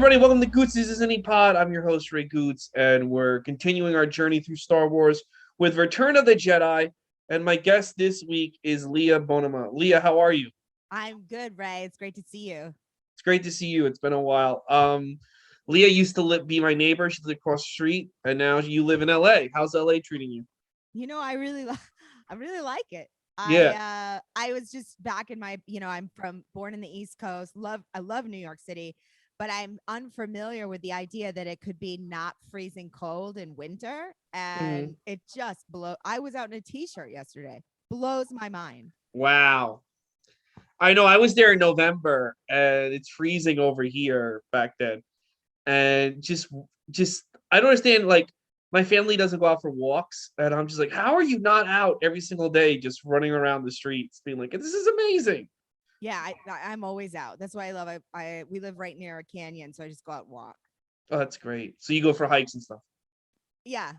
everybody. Welcome to Gootz. This is Any Pod. I'm your host, Ray Gootz, and we're continuing our journey through Star Wars with Return of the Jedi. And my guest this week is Leah Bonnema. Leah, how are you? I'm good, Ray. It's great to see you. It's great to see you. It's been a while. Leah used to be my neighbor. She lived across the street, and now you live in LA. How's LA treating you? I really, I really like it. Yeah. I was just back in my, I'm born in the East Coast. I love New York City, but I'm unfamiliar with the idea that it could be not freezing cold in winter, and it just blow. I was out in a t-shirt yesterday. Blows my mind. Wow. I know. I was there in November, and it's freezing over here back then. And just I don't understand. Like, my family doesn't go out for walks, and I'm just like, how are you not out every single day, just running around the streets, being like, this is amazing? Yeah, I'm always out. That's why I love. We live right near a canyon, so I just go out and walk. Oh, that's great. So you go for hikes and stuff. Yeah.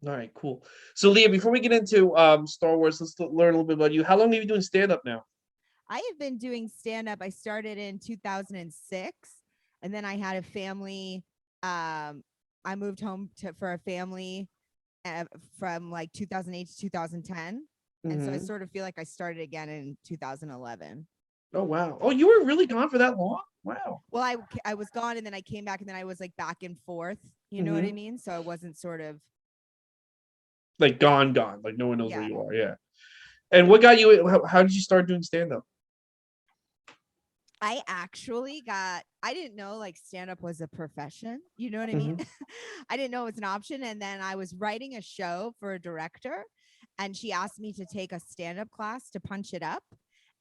All right, cool. So Leah, before we get into Star Wars, let's learn a little bit about you. How long have you been doing stand up now? I have been doing stand up. I started in 2006, and then I had a family. I moved home for a family from like 2008 to 2010. And so I sort of feel like I started again in 2011. Oh, wow. Oh, you were really gone for that long? Wow. Well, I was gone, and then I came back, and then I was like back and forth. You know what I mean? So I wasn't sort of like gone. Like no one knows where yeah. you are. Yeah. And what got you? How did you start doing stand up? I didn't know like stand up was a profession. You know what I mean? I didn't know it was an option. And then I was writing a show for a director, and she asked me to take a stand up class to punch it up.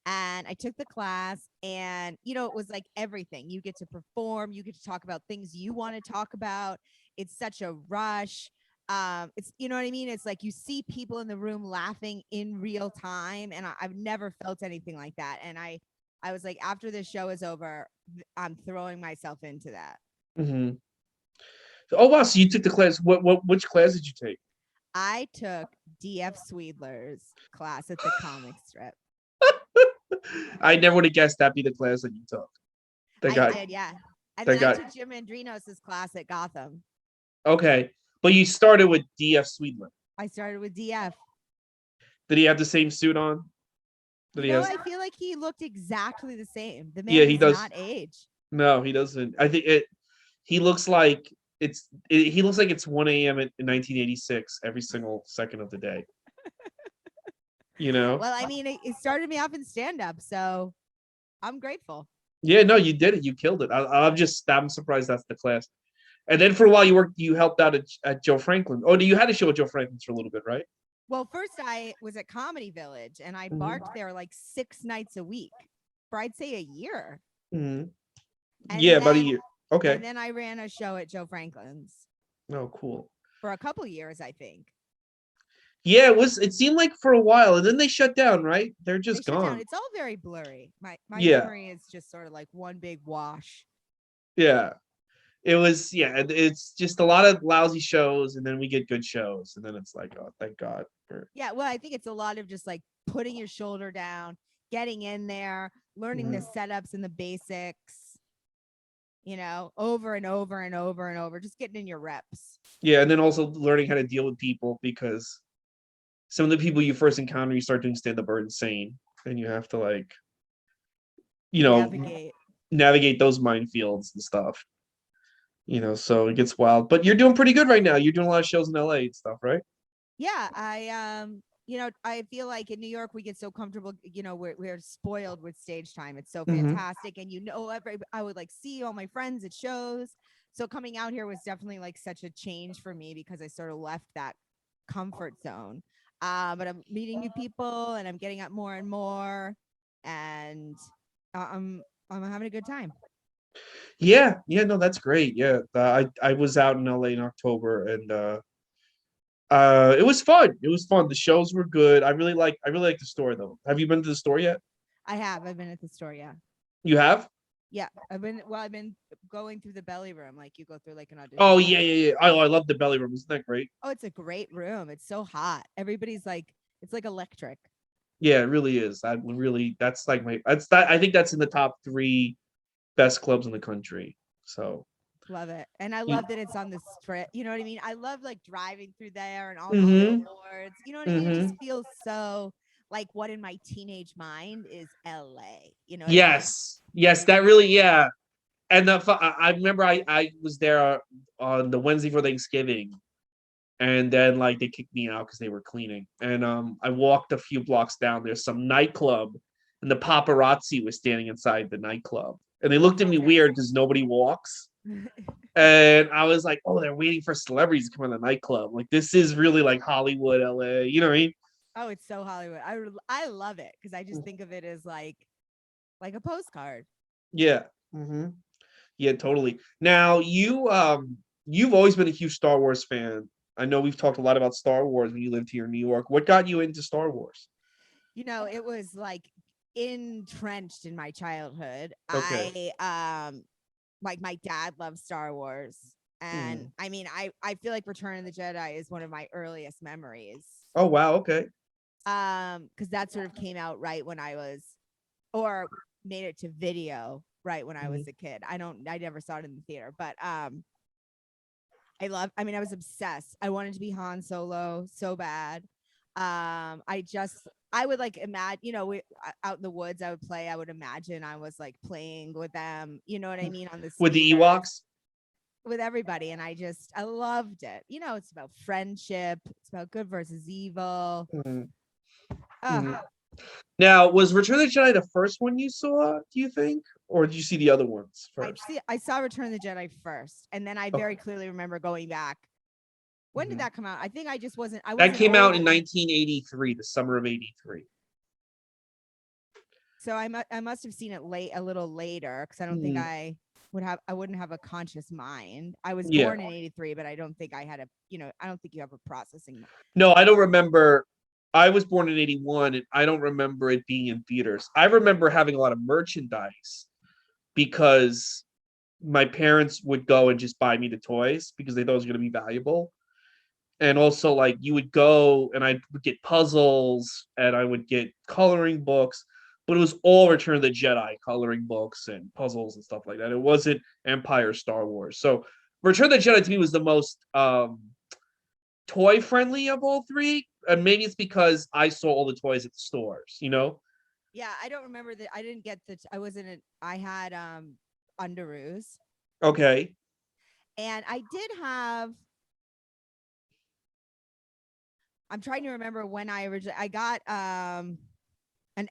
And I took the class, and, it was like everything. You get to perform, you get to talk about things you want to talk about. It's such a rush. It's, you know what I mean? It's like you see people in the room laughing in real time. And I've never felt anything like that. And I was like, after this show is over, I'm throwing myself into that. Oh, wow. So you took the class. Which class did you take? I took D.F. Sweedler's class at the comic strip. I never would have guessed that'd be the class that you took. I did, yeah. And then I took Jim Andrinos' class at Gotham. Okay. But you started with D.F. Sweedler. I started with D.F. Did he have the same suit on? I feel like he looked exactly the same. The man he does not age. No, he doesn't. I think he looks like it's 1 a.m. in 1986 every single second of the day. Well, I mean, it started me off in stand-up, so I'm grateful. Yeah, no, you did it. You killed it. I'm surprised that's the class. And then for a while you helped out at Joe Franklin. Oh, you had a show at Joe Franklin's for a little bit, right? Well, first I was at Comedy Village, and I barked there like 6 nights a week for, I'd say, a year. Yeah, about a year. Okay. And then I ran a show at Joe Franklin's. Oh, cool. For a couple years, I think. Yeah, it seemed like for a while, and then they shut down, right? They're just gone. It's all very blurry. My memory is just sort of like one big wash. Yeah. It was, it's just a lot of lousy shows, and then we get good shows, and then it's like, oh, thank God. Yeah, well, I think it's a lot of just like putting your shoulder down, getting in there, learning the setups and the basics, over and over and over and over, just getting in your reps. Yeah, and then also learning how to deal with people, because some of the people you first encounter, you start doing stand-up, are insane, and you have to like, navigate those minefields and stuff. So it gets wild. But you're doing pretty good right now. You're doing a lot of shows in LA and stuff, right? Yeah, I feel like in New York we get so comfortable. We're spoiled with stage time. It's so fantastic, and I would like see all my friends at shows. So coming out here was definitely like such a change for me, because I sort of left that comfort zone. But I'm meeting new people, and I'm getting up more and more, and I'm having a good time. Yeah, no, that's great. Yeah, I was out in LA in October, and it was fun. It was fun. The shows were good. I really like the store though. Have you been to the store yet? I have. I've been at the store. Yeah. You have? Yeah, I've been going through the belly room, like you go through like an audition. Oh yeah. Oh, I love the belly room. Isn't that great? Oh, it's a great room. It's so hot. Everybody's like, it's like electric. Yeah, it really is. That's like I think that's in the top 3 best clubs in the country. So Love it. And I love that it's on the strip. You know what I mean? I love like driving through there and all the mm-hmm, billboards. You know what I mean? It mm-hmm. just feels so like what in my teenage mind is LA. You know what I mean? Yes, that really, yeah. And I remember I was there on the Wednesday for Thanksgiving, and then like they kicked me out because they were cleaning. And I walked a few blocks down. There's some nightclub, and the paparazzi was standing inside the nightclub, and they looked at me weird because nobody walks. And I was like, oh, they're waiting for celebrities to come in the nightclub. Like this is really like Hollywood, LA. You know what I mean? Oh, it's so Hollywood. I love it because I just think of it as like a postcard. Yeah. Mm-hmm. Yeah, totally. Now you've always been a huge Star Wars fan. I know we've talked a lot about Star Wars when you lived here in New York. What got you into Star Wars? You know, it was like entrenched in my childhood. Okay. Like my dad loved Star Wars. And Mhm. I mean, I feel like Return of the Jedi is one of my earliest memories. Oh wow, okay. Because that sort of came out right when I was or made it to video right when I Mhm. was a kid. I never saw it in the theater, but I mean, I was obsessed. I wanted to be Han Solo so bad. I would like imagine, out in the woods, I would play. I would imagine I was like playing with them, you know what I mean, on the With the speeders Ewoks? with everybody. And I loved it. You know, it's about friendship, it's about good versus evil. Mhm. Uh, Mhm. Now, was Return of the Jedi the first one you saw, do you think? Or did you see the other ones first? I saw Return of the Jedi first, and then I very Okay. clearly remember going back. When did Mhm. that come out? I think I That wasn't came out old. in 1983, the summer of 83. So I must have seen it a little later because I don't think Mhm. I wouldn't have a conscious mind. I was Yeah. born in 83, but I don't think I had I don't think you have a processing. No, I don't remember. I was born in 81 and I don't remember it being in theaters. I remember having a lot of merchandise because my parents would go and just buy me the toys because they thought it was going to be valuable. And also, like, you would go and I would get puzzles and I would get coloring books, but it was all Return of the Jedi coloring books and puzzles and stuff like that. It wasn't Empire Star Wars. So Return of the Jedi to me was the most toy friendly of all three. And maybe it's because I saw all the toys at the stores, you know? Yeah, I don't remember that. I didn't get the. I wasn't. I had Underoos, Okay. and I did have. I'm trying to remember when I got an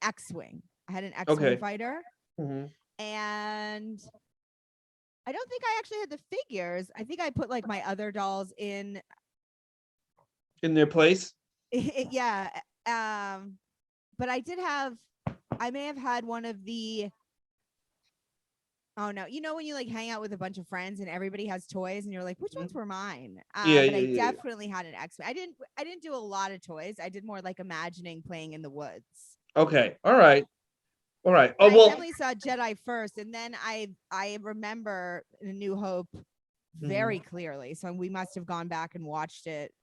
X-wing. I had an X-wing Okay. fighter, Mm-hmm. and I don't think I actually had the figures. I think I put like my other dolls in. In their place? Yeah, but I did have. I may have had one of the. Oh no, you know when you like hang out with a bunch of friends and everybody has toys and you're like, which ones Mhm. were mine? Yeah, But yeah, I yeah, yeah. definitely had an X. I didn't do a lot of toys. I did more like imagining playing in the woods. Okay. All right. All right. But Oh, I well. definitely saw Jedi first, and then I remember A New Hope very Mhm. clearly. So we must have gone back and watched it.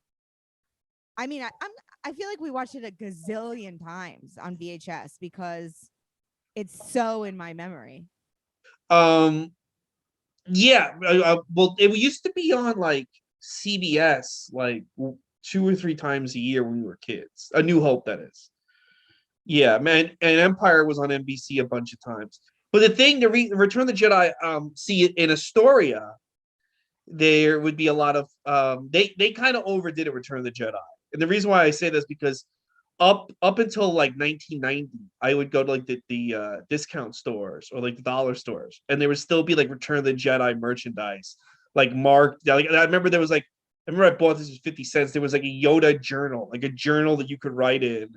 I mean, I feel like we watched it a gazillion times on VHS because it's so in my memory. Um, yeah. Well, it used to be on like CBS like 2 or 3 times a year when we were kids. A New Hope, that is. Yeah, man. And Empire was on NBC a bunch of times. But the thing, Return of the Jedi, see in Astoria, there would be a lot of they kind of overdid it, Return of the Jedi. And the reason why I say this because up until like 1990, I would go to like the discount stores or like the dollar stores, and there would still be like Return of the Jedi merchandise, like marked. Like I remember there was like I remember I bought this for 50 cents. There was like a Yoda journal, like a journal that you could write in,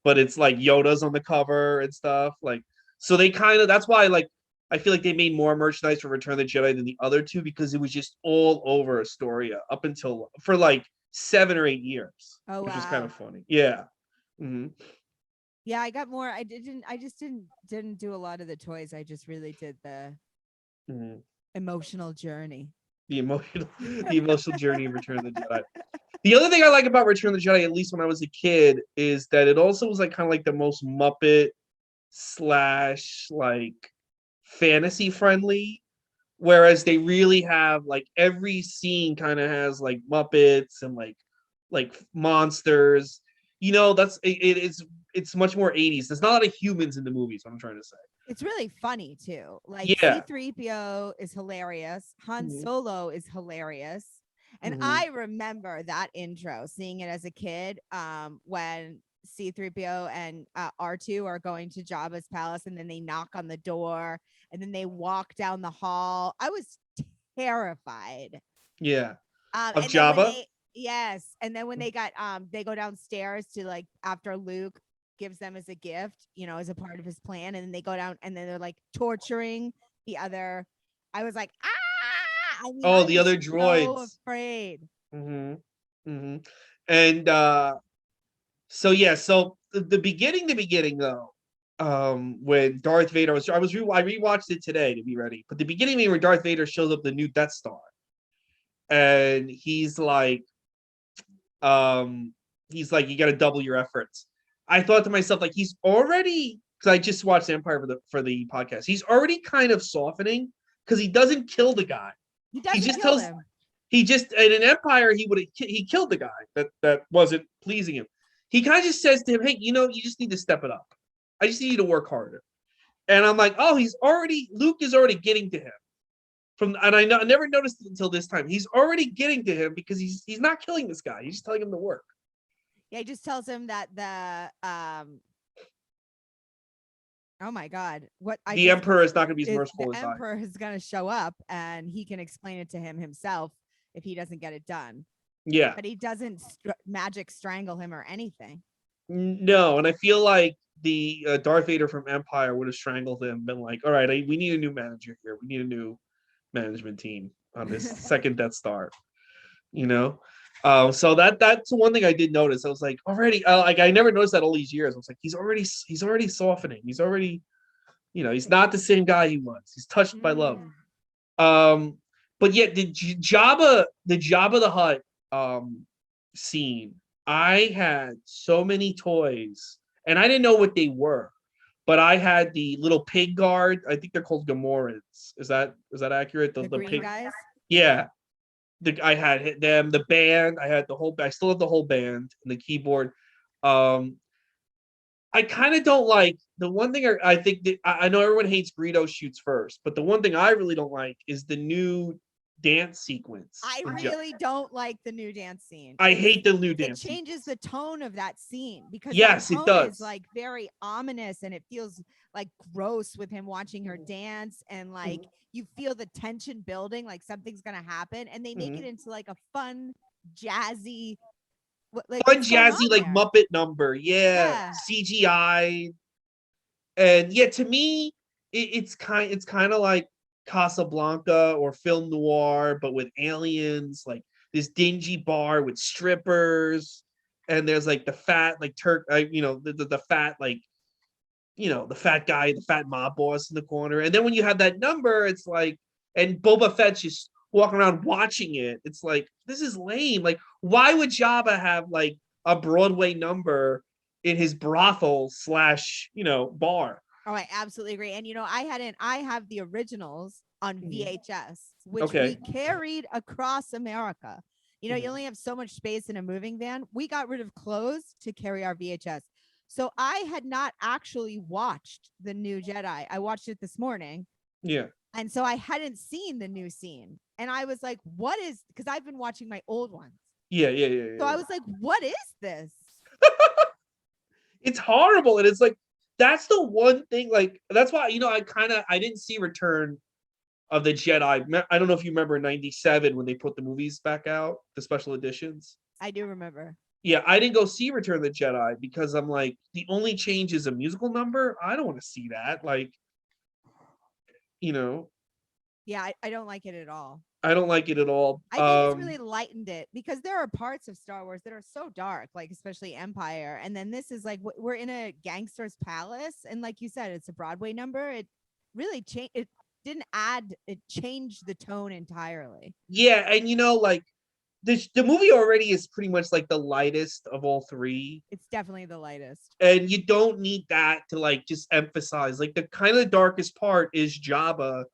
but it's like Yoda's on the cover and stuff. Like so they kind of that's why like I feel like they made more merchandise for Return of the Jedi than the other two because it was just all over Astoria up until for like 7 or 8 years, Oh which was kind wow. of funny. Yeah. Mm-hmm. Yeah, I got more. I just didn't do a lot of the toys. I just really did the Mm-hmm. emotional journey. The emotional, the emotional journey of Return of the Jedi. The other thing I like about Return of the Jedi, at least when I was a kid, is that it also was like kind of like the most Muppet slash like fantasy friendly. Whereas they really have like every scene kind of has like Muppets and like monsters. You know, it's much more 80s. There's not a lot of humans in the movies, what I'm trying to say. It's really funny too. Like Yeah. C3PO is hilarious. Han Mhm. Solo is hilarious. And Mhm. I remember that intro, seeing it as a kid, when C3PO and R2 are going to Jabba's palace, and then they knock on the door and then they walk down the hall. I was terrified. Yeah. Of And then when Java? they yes, and then when they go downstairs to like after Luke gives them as a gift, as a part of his plan, and then they go down and then they're like torturing the other. I was like, ah! I mean, Oh, I the was other so droids. afraid. Mhm. Mhm. And so yeah, so the beginning though, when Darth Vader I rewatched it today to be ready. But the beginning where Darth Vader shows up the new Death Star and um he's like, you got to double your efforts. I thought to myself, like, he's already, because I just watched Empire for the podcast. He's already kind of softening because he doesn't kill the guy. He He doesn't just kill tells him. he just in an Empire he killed the guy that wasn't pleasing him. He kind of just says to him, hey, you just need to step it up. I just need you to work harder. And I'm like, oh, Luke is already getting to him. I never noticed it until this time. He's already getting to him because he's not killing this guy. He's just telling him to work. Yeah, he just tells him that oh my god, what I The just Emperor is not going to be as is merciful the as I. emperor is going to show up and he can explain it to him himself if he doesn't get it done. Yeah. But he doesn't magic strangle him or anything. No, and I feel like the Darth Vader from Empire would have strangled him, been like, all right, we need a new manager here. We need a new management team on this second Death Star. You know, so that's one thing I did notice. I was like, already, like I never noticed that all these years. I was like, he's already softening. He's already, he's not the same guy he was. He's touched by love. Mm. Um, but yet the Jabba the Hutt scene, I had so many toys, and I didn't know what they were, but I had the little pig guard. I think they're called Gamorreans. Is that accurate? The The green pig. guys. Yeah, I had them, the band. I still have the whole band and the keyboard. Um, I kind of don't like the one thing I think that I know everyone hates Greedo shoots first, but the one thing I really don't like is the new dance sequence. I really don't like the new dance scene. I hate the new It dance changes sequence. the tone of that scene because that Yes, it tone is does. like very ominous and it feels like gross with him watching her dance and like you feel the tension building, like something's gonna happen, and they make it into like a fun, jazzy, like Fun, what's going jazzy, on like there? Muppet number. Yeah, Yeah. CGI. And yeah, to me, it's kind of like Casablanca or film noir, but with aliens, like this dingy bar with strippers, and there's like the fat like Turk, the fat like the fat guy, the fat mob boss in the corner, and then when you have that number, it's like, and Boba Fett's just walking around watching it. It's like, this is lame. Like, why would Jabba have like a Broadway number in his brothel slash bar? Oh, I absolutely agree. And I have the originals on VHS, which we Okay. carried across America. You Mhm. only have so much space in a moving van. We got rid of clothes to carry our VHS. So I had not actually watched the new Jedi. I watched it this morning. Yeah. And so I hadn't seen the new scene. And I was like, what is, because I've been watching my old ones. Yeah. Yeah. Yeah. So Yeah. I was like, what is this? It's horrible, and it's like that's the one thing. Like that's why I didn't see Return of the Jedi. I don't know if you remember '97 when they put the movies back out, the special editions. I do remember. Yeah, I didn't go see Return of the Jedi because I'm like, the only change is a musical number. I don't want to see that. Like, you know, Yeah, I don't like it at all. I don't like it at all. I think it's really lightened it because there are parts of Star Wars that are so dark, like especially Empire. And then this is like we're in a gangster's palace. And like you said, it's a Broadway number. It really changed. It didn't add, it changed the tone entirely. Yeah, and like the movie already is pretty much like the lightest of all three. It's definitely the lightest. And you don't need that to like just emphasize, like, the kind of darkest part is Jabba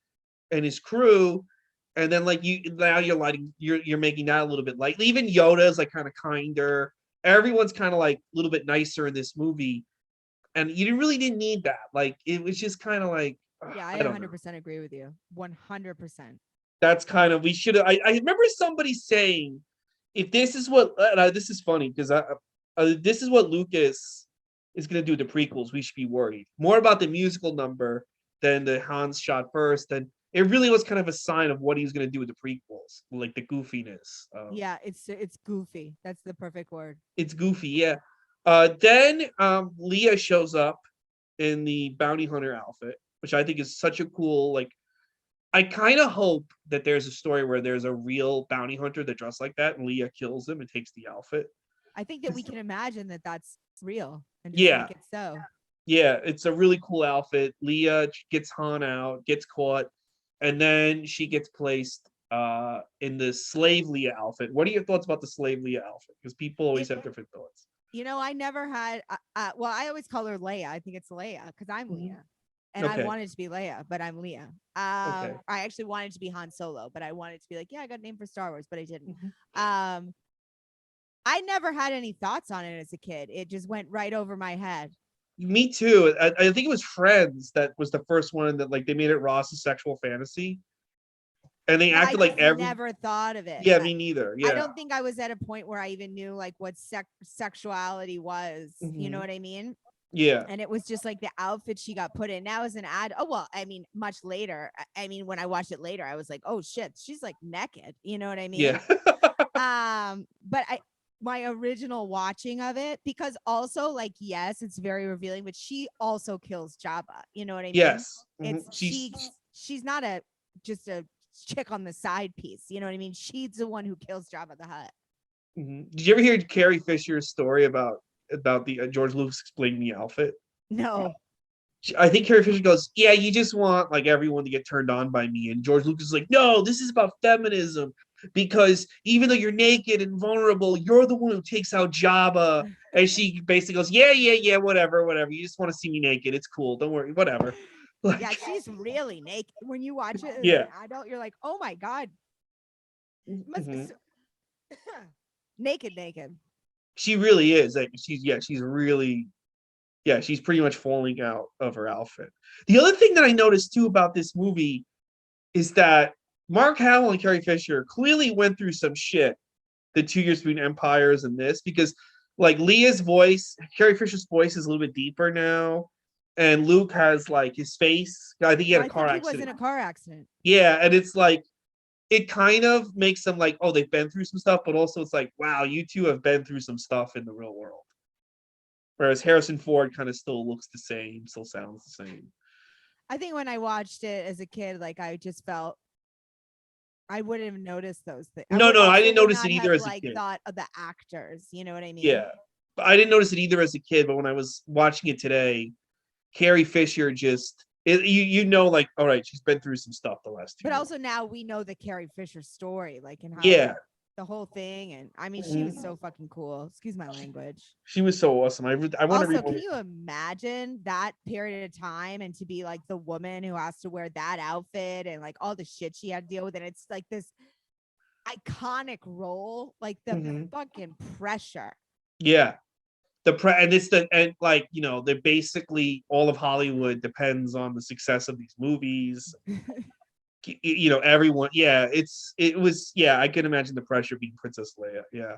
and his crew, and then like you're making that a little bit light. Even Yoda is like kind of kinder. Everyone's kind of like a little bit nicer in this movie, and you really didn't need that. Like it was just kind of like Yeah, I I don't know. 100% agree with you. 100%. That's kind of we should have. I remember somebody saying, if this is what this is funny because this is what Lucas is going to do with the prequels, we should be worried more about the musical number than the Hans shot first. And it really was kind of a sign of what he was going to do with the prequels, like the goofiness. Yeah, it's goofy. That's the perfect word. It's goofy, yeah. Then Leah shows up in the bounty hunter outfit, which I think is such a cool like. I kind of hope that there's a story where there's a real bounty hunter that dressed like that, and Leah kills him and takes the outfit. I think that we can imagine that that's real and just Yeah, make it so. yeah, it's a really cool outfit. Leah gets Han out, gets caught, and then she gets placed in the slave Leah outfit. What are your thoughts about the slave Leah outfit? Because people always have different thoughts. You know, I never had. Well, I always call her Leia. I think it's Leia because I'm Leah, and I Okay. wanted to be Leia, but I'm Leah. Okay. I actually wanted to be Han Solo, but I wanted to be like, yeah, I got a name for Star Wars, but I didn't. Mhm. I never had any thoughts on it as a kid. It just went right over my head. Me too. I think it was Friends that was the first one that like they made it Ross's sexual fantasy, and they But I acted like just every. never thought of it. Yeah, me neither. I Yeah. don't think I was at a point where I even knew like what sexuality was. You know Mhm. what I mean? Yeah. And it was just like the outfit she got put in. Now as an ad, oh well, I mean, much later. I mean, when I watched it later, I was like, oh shit, she's like naked. You know what I mean? Yeah. But my original watching of it, because also like yes, it's very revealing, but she also kills Jabba. You know what I mean? Yes. It's She's she's not a just a chick on the side piece. You know what I mean? She's the one who kills Jabba the Hutt. Did you ever hear Carrie Fisher's story about the George Lucas explaining the outfit? No. I think Carrie Fisher goes, "Yeah, you just want like everyone to get turned on by me," and George Lucas is like, "No, this is about feminism because even though you're naked and vulnerable, you're the one who takes out Jabba." And she basically goes, "Yeah, yeah, yeah, whatever, whatever. You just want to see me naked. It's cool. Don't worry, whatever." Like, Yeah, she's really naked. When you watch it as yeah. an adult, you're like, oh my god, must be Mhm. so naked, naked. She really is. Like, she's really she's pretty much falling out of her outfit. The other thing that I noticed too about this movie is that Mark Hamill and Carrie Fisher clearly went through some shit the 2 years between Empires and this because like Leah's voice, Carrie Fisher's voice is a little bit deeper now. And Luke has like his face. I think he had I a car think he was accident. in a car accident. Yeah, and it's like it kind of makes them like, oh, they've been through some stuff, but also it's like, wow, you two have been through some stuff in the real world. Whereas Harrison Ford kind of still looks the same, still sounds the same. I think when I watched it as a kid, like I just felt I wouldn't have noticed those things. I No, would no, I also didn't would notice it not either have as a like kid. thought of the actors. You know what I mean? Yeah, but I didn't notice it either as a kid. But when I was watching it today, Carrie Fisher just you know like all right, she's been through some stuff the last 2 But years. also now we know the Carrie Fisher story, like and how Yeah, the whole thing, and I mean she was so fucking cool. Excuse my language. she was so awesome. I want to Also, read. can you imagine that period of time and to be like the woman who has to wear that outfit and like all the shit she had to deal with, and it's like this iconic role, like the fucking pressure. Yeah, and it's the and like they're basically all of Hollywood depends on the success of these movies. Everyone. Yeah, it was. Yeah, I can imagine the pressure being Princess Leia. Yeah,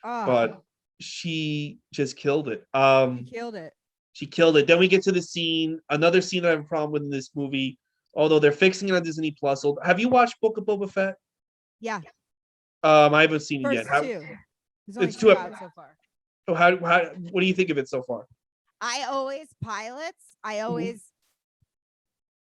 but she just killed it. She killed it. She killed it. Then we get to another scene that I have a problem with in this movie. Although they're fixing it on Disney Plus. Have you watched Book of Boba Fett? Yeah. I haven't seen it First yet. two. There's only It's two two. out so far. So how what do you think of it so far? I always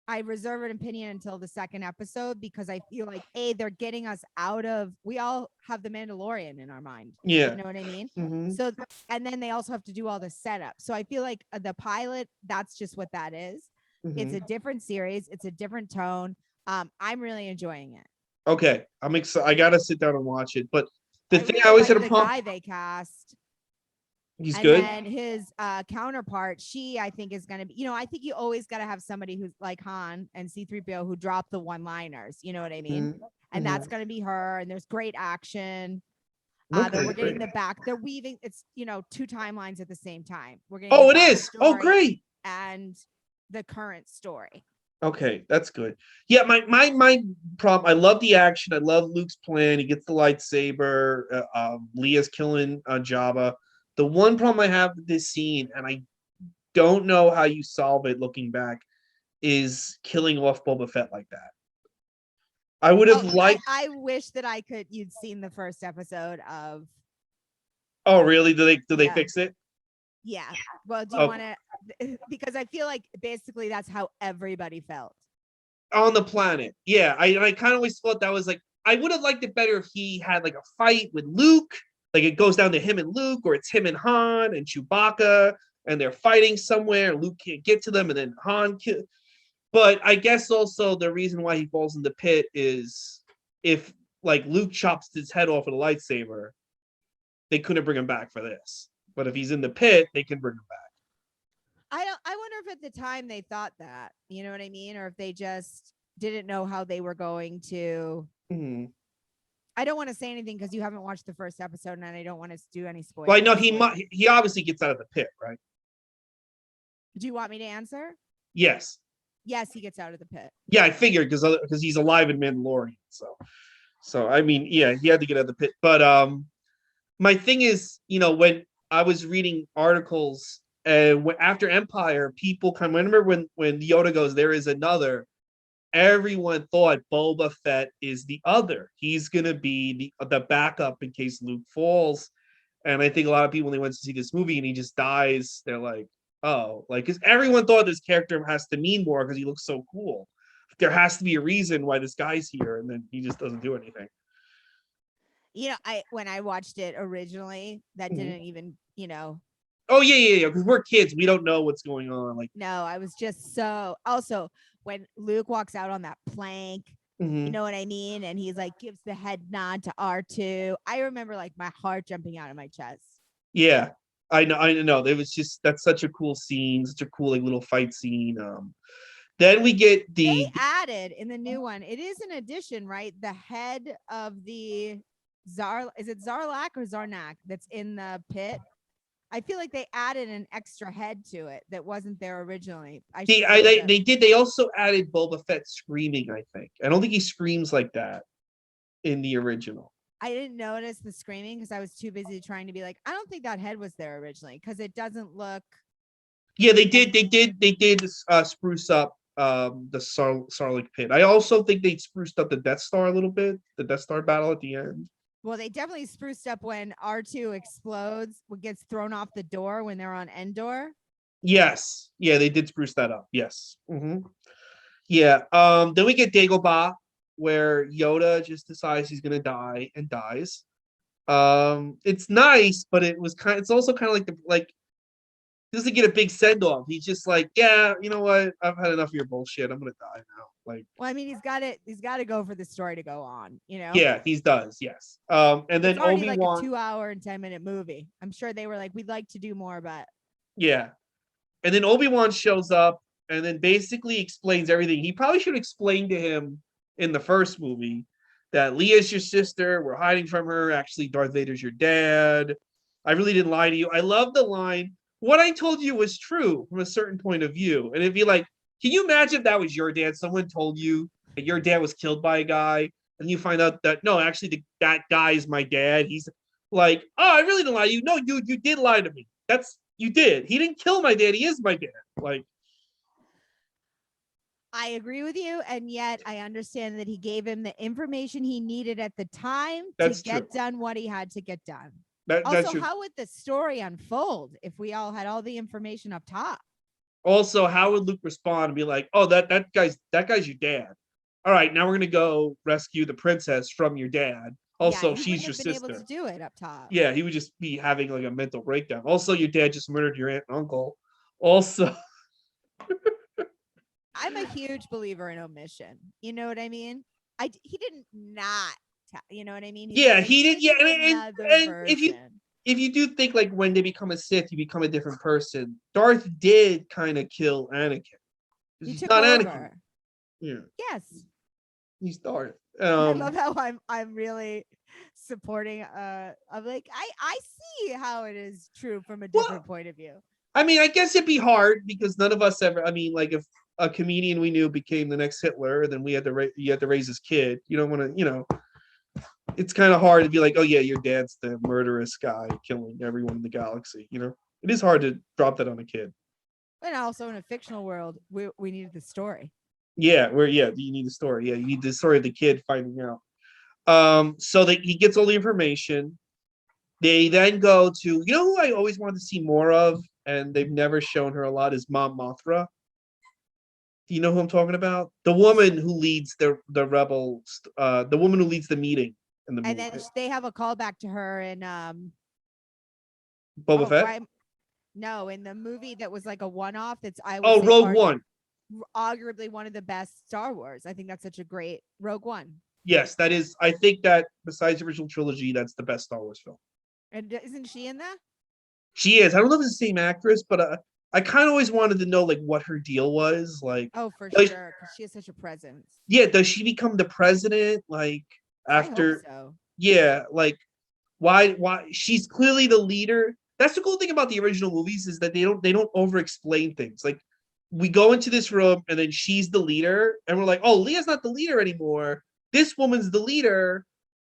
I reserve an opinion until the second episode because I feel like they're getting us out of. We all have the Mandalorian in our mind. Yeah, You know what I mean? Mm-hmm. So and then they also have to do all the setup. So I feel like the pilot, that's just what that is. It's a different series. It's a different tone. I'm really enjoying it. Okay, I'm excited. I gotta sit down and watch it. But the thing really I always like had a the problem. guy they cast. He's And good. then his counterpart, she, I think, is going to be, I think you always got to have somebody who's like Han and C3PO who drop the one-liners. You know what I mean? And that's going to be her. And there's great action. Okay, We're getting great. they're weaving, it's, two timelines at the same time. We're getting Oh, the it is. Oh, backstory great. and the current story. Okay, that's good. Yeah, my problem. I love the action. I love Luke's plan. He gets the lightsaber. Leah's killing Jabba. The one problem I have with this scene, and I don't know how you solve it looking back, is killing off Boba Fett like that. I would have liked. I wish that you'd seen the first episode of. Oh, really? Do they fix it? Yeah. Well, do you want to? Because I feel like basically that's how everybody felt on the planet. Yeah, I kind of always thought that was like, I would have liked it better if he had like a fight with Luke, like it goes down to him and Luke, or it's him and Han and Chewbacca, and they're fighting somewhere, and Luke can't get to them, and then Han kill. But I guess also the reason why he falls in the pit is if like Luke chops his head off with a lightsaber, they couldn't bring him back for this. But if he's in the pit, they can bring him back. I wonder if at the time they thought that, you know what I mean? Or if they just didn't know how they were going to. Mm-hmm. I don't want to say anything because you haven't watched the first episode and I don't want to do any spoilers. Well, I know he obviously gets out of the pit, right? Do you want me to answer? Yes. Yes, he gets out of the pit. Yeah, I figured because he's alive in Mandalorian. So I mean, yeah, he had to get out of the pit. But my thing is, when I was reading articles and after Empire, people kind of remember when Yoda goes, there is another. Everyone thought Boba Fett is the other. He's gonna be the backup in case Luke falls. And I think a lot of people when they went to see this movie and he just dies, they're like, oh, like because everyone thought this character has to mean more because he looks so cool. There has to be a reason why this guy's here, and then he just doesn't do anything. When I watched it originally, that didn't even, Oh yeah. Because we're kids, we don't know what's going on. Like, no, I was just so. Also, when Luke walks out on that plank, you know what I mean, and he's like gives the head nod to R2. I remember like my heart jumping out of my chest. Yeah, I know. It was just that's such a cool scene, such a cool like little fight scene. Then we get they added in the new one. It is an addition, right? The head of the is it Zarlak or Zarnak that's in the pit? I feel like they added an extra head to it that wasn't there originally. They did. They also added Boba Fett screaming. I think I don't think he screams like that in the original. I didn't notice the screaming because I was too busy trying to be like, I don't think that head was there originally because it doesn't look. Yeah, they did. They did spruce up the Sarlacc pit. I also think they spruced up the Death Star a little bit. The Death Star battle at the end. Well, they definitely spruced up when R2 explodes, what gets thrown off the door when they're on Endor. Yes. Yeah, they did spruce that up. Yes. Yeah. Then we get Dagobah, where Yoda just decides he's gonna die and dies. It's nice, but it's also kind of like he doesn't get a big send off. He's just like, yeah, you know what? I've had enough of your bullshit. I'm gonna die now. Like, well, I mean, he's got to go for the story to go on, Yeah, he does. Yes. And then it's already Obi-Wan, like a 2-hour and 10-minute movie. I'm sure they were like, we'd like to do more, but yeah. And then Obi-Wan shows up and then basically explains everything. He probably should explain to him in the first movie that Leah's your sister. We're hiding from her. Actually, Darth Vader's your dad. I really didn't lie to you. I love the line. What I told you was true from a certain point of view. And it'd be like, can you imagine if that was your dad? Someone told you that your dad was killed by a guy, and you find out that no, actually that guy is my dad. He's like, oh, I really didn't lie to you. No, you did lie to me. You did. He didn't kill my dad. He is my dad. Like, I agree with you, and yet I understand that he gave him the information he needed at the time to get done what he had to get done. Also, how would the story unfold if we all had all the information up top? Also, how would Luke respond and be like, "Oh, that guy's your dad. All right, now we're gonna go rescue the princess from your dad. Also, she's your sister." Able to do it up top. Yeah, he would just be having like a mental breakdown. Also, your dad just murdered your aunt and uncle. Also, I'm a huge believer in omission. You know what I mean? He didn't not. You know what I mean? He did. Yeah, and if you if you do think like when they become a Sith, you become a different person. Darth did kind of kill Anakin. He He's took not Anakin. over. Yeah, Yes. he's Darth. I love how I'm really supporting I'm like I see how it is true from a different point of view. I mean, I guess it'd be hard because none of us ever. I mean, like if a comedian we knew became the next Hitler, then we had to you had to raise his kid. You don't want to, it's kind of hard to be like, oh yeah, your dad's the murderous guy killing everyone in the galaxy. It is hard to drop that on a kid. And also in a fictional world, we needed the story. Yeah, you need the story. Yeah, you need the story of the kid finding out. So that he gets all the information. They then go to, who I always wanted to see more of, and they've never shown her a lot, is Mom Mothra. Do you know who I'm talking about? The woman who leads the rebels, the woman who leads the meeting in the movie. And then they have a callback to her in Boba Fett? No, in the movie that was like a one-off. That's Rogue One. Arguably one of the best Star Wars. I think that's such a great Rogue One. Yes, that is. I think that besides the original trilogy, that's the best Star Wars film. And isn't she in that? She is. I don't know if it's the same actress, but I kind of always wanted to know like what her deal was. Like, oh, for sure, because she has such a presence. Yeah, does she become the president? Like after? I hope so. Yeah, like why? She's clearly the leader. That's the cool thing about the original movies is that they don't over explain things. Like we go into this room and then she's the leader, and we're like, oh, Leah's not the leader anymore. This woman's the leader,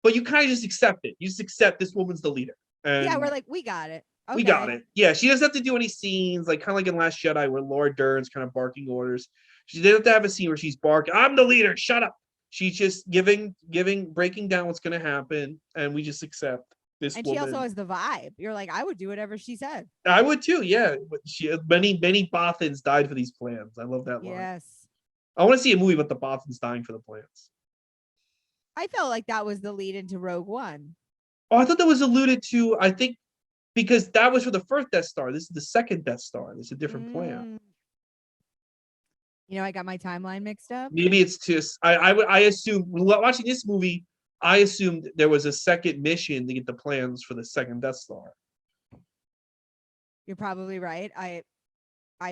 but you kind of just accept it. You just accept this woman's the leader. And yeah, we're like, we got it. Okay. We got it. Yeah, she doesn't have to do any scenes, like kind of like in Last Jedi, where Laura Dern's kind of barking orders. She didn't have to have a scene where she's barking. I'm the leader. Shut up. She's just breaking down what's going to happen, and we just accept this. And woman. She also has the vibe. You're like, I would do whatever she said. I would too. Yeah, but many Bothans died for these plans. I love that line. Yes. I want to see a movie about the Bothans dying for the plans. I felt like that was the lead into Rogue One. Oh, I thought that was alluded to. I think. Because that was for the first Death Star. This is the second Death Star. It's a different plan. I got my timeline mixed up. Maybe it's just I assume watching this movie, I assumed there was a second mission to get the plans for the second Death Star. You're probably right. I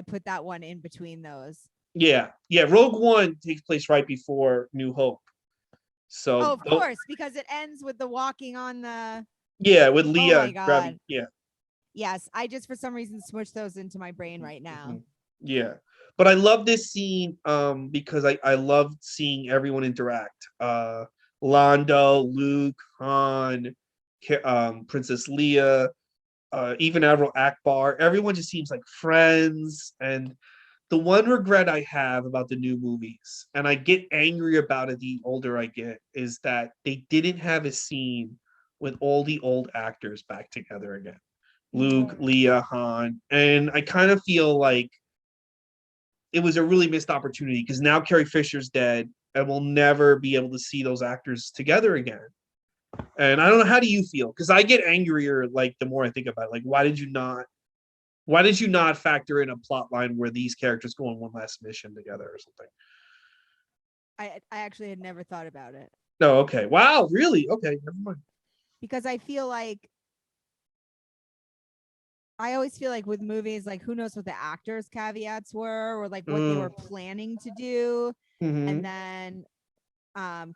put that one in between those. Yeah. Rogue One takes place right before New Hope. So of course, because it ends with the walking on the. Yeah, with Leah. Oh my God. Yeah. Yes, I just for some reason smushed those into my brain right now. Mm-hmm. Yeah, but I love this scene because I love seeing everyone interact. Lando, Luke, Han, Princess Leia, even Admiral Akbar. Everyone just seems like friends. And the one regret I have about the new movies, and I get angry about it the older I get, is that they didn't have a scene with all the old actors back together again. Luke, Leia, Han. And I kind of feel like it was a really missed opportunity because now Carrie Fisher's dead and we'll never be able to see those actors together again. And I don't know, how do you feel? Because I get angrier like the more I think about it. Like, why did you not factor in a plot line where these characters go on one last mission together or something? I actually had never thought about it. No, okay. Wow, really? Okay, never mind. Because I always feel like with movies, like who knows what the actors' caveats were or like what they were planning to do. Mm-hmm. And then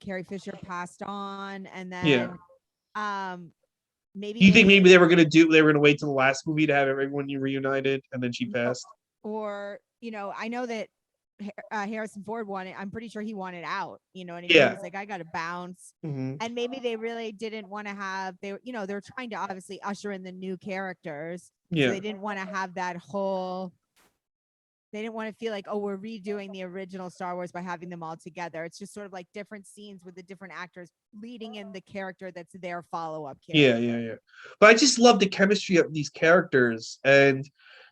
Carrie Fisher passed on. And then maybe you think maybe they were gonna wait till the last movie to have everyone reunited and then she passed? Or, I know that Harrison Ford wanted, I'm pretty sure he wanted out, you know what I mean? Yeah. He's like, I gotta bounce. Mm-hmm. And maybe they really didn't want to have, they're trying to obviously usher in the new characters. Yeah. So they didn't want to have they didn't want to feel like, oh, we're redoing the original Star Wars by having them all together. It's just sort of like different scenes with the different actors leading in the character that's their follow-up character. Yeah. But I just love the chemistry of these characters, and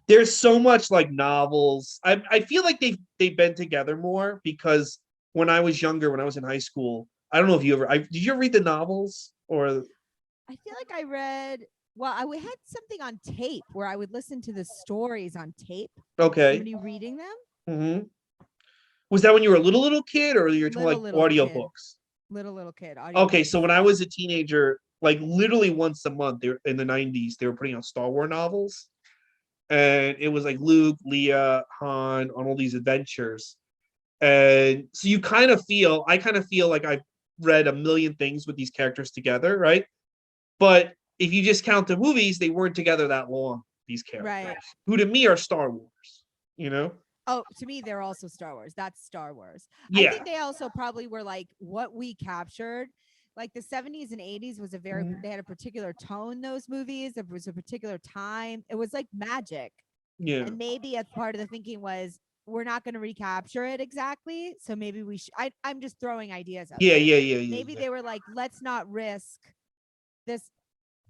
there's so much like novels. I feel like they've been together more because when I was younger, when I was in high school, I don't know if you ever did you ever read the novels or? I feel like I read. Well, we had something on tape where I would listen to the stories on tape. Okay. Somebody reading them. Mm-hmm. Was that when you were a little kid, or you're talking like audiobooks? Little kid. Okay, so when I was a teenager, like literally once a month. They were, in the 90s, they were putting out Star Wars novels, and it was like Luke, Leah, Han on all these adventures. And so I kind of feel like I've read a million things with these characters together, right? But if you just count the movies, they weren't together that long, these characters, Right. who to me are Star Wars, you know? Oh, to me, they're also Star Wars. That's Star Wars. I Yeah. think they also probably were like what we captured. Like the 70s and 80s was a very, they had a particular tone, those movies. There was a particular time. It was like magic. Yeah. And maybe a part of the thinking was we're not going to recapture it exactly. So maybe we should. I'm just throwing ideas out. Yeah, there. yeah. Maybe they were like, let's not risk this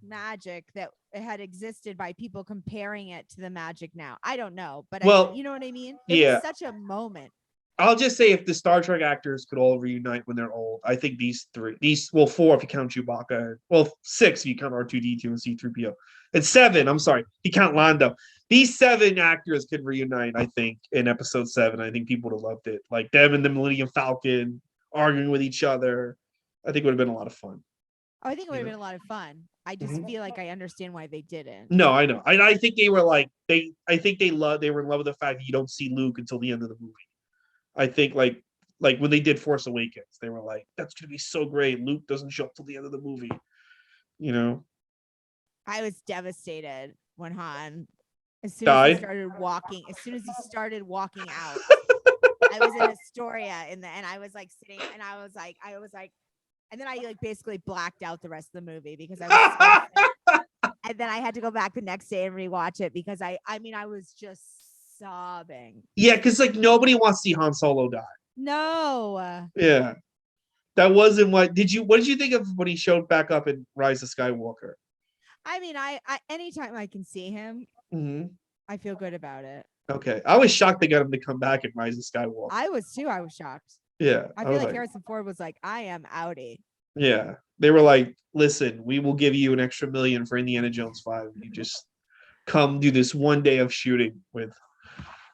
magic that had existed by people comparing it to the magic now. I don't know, but Well, you know what I mean? It yeah. was such a moment. I'll just say if the Star Trek actors could all reunite when they're old, I think four if you count Chewbacca, well, six if you count R2D2 and C3PO, and seven, I'm sorry, if you count Lando. These seven actors could reunite, I think, in episode 7. I think people would have loved it. Like them and the Millennium Falcon arguing with each other. I think it would have been a lot of fun. Oh, I think it would have been a lot of fun. I just feel like I understand why they didn't. No, I know. I think they were like I think they were in love with the fact that you don't see Luke until the end of the movie. I think like when they did Force Awakens, they were like, that's gonna be so great. Luke doesn't show up till the end of the movie. You know? I was devastated when Han, as soon Died? as he started walking out. I was in Astoria and I was like sitting and I was like, and then I like basically blacked out the rest of the movie because I was so and then I had to go back the next day and rewatch it because I was just sobbing. Yeah, because like nobody wants to see Han Solo die. No. Yeah. That wasn't what did you think of when he showed back up in Rise of Skywalker? I mean, I anytime I can see him, I feel good about it. Okay. I was shocked they got him to come back in Rise of Skywalker. I was too. I was shocked. Yeah. I feel like Harrison Ford was like, I am outie. Yeah. They were like, listen, we will give you an extra $1 million for Indiana Jones 5. You just come do this one day of shooting with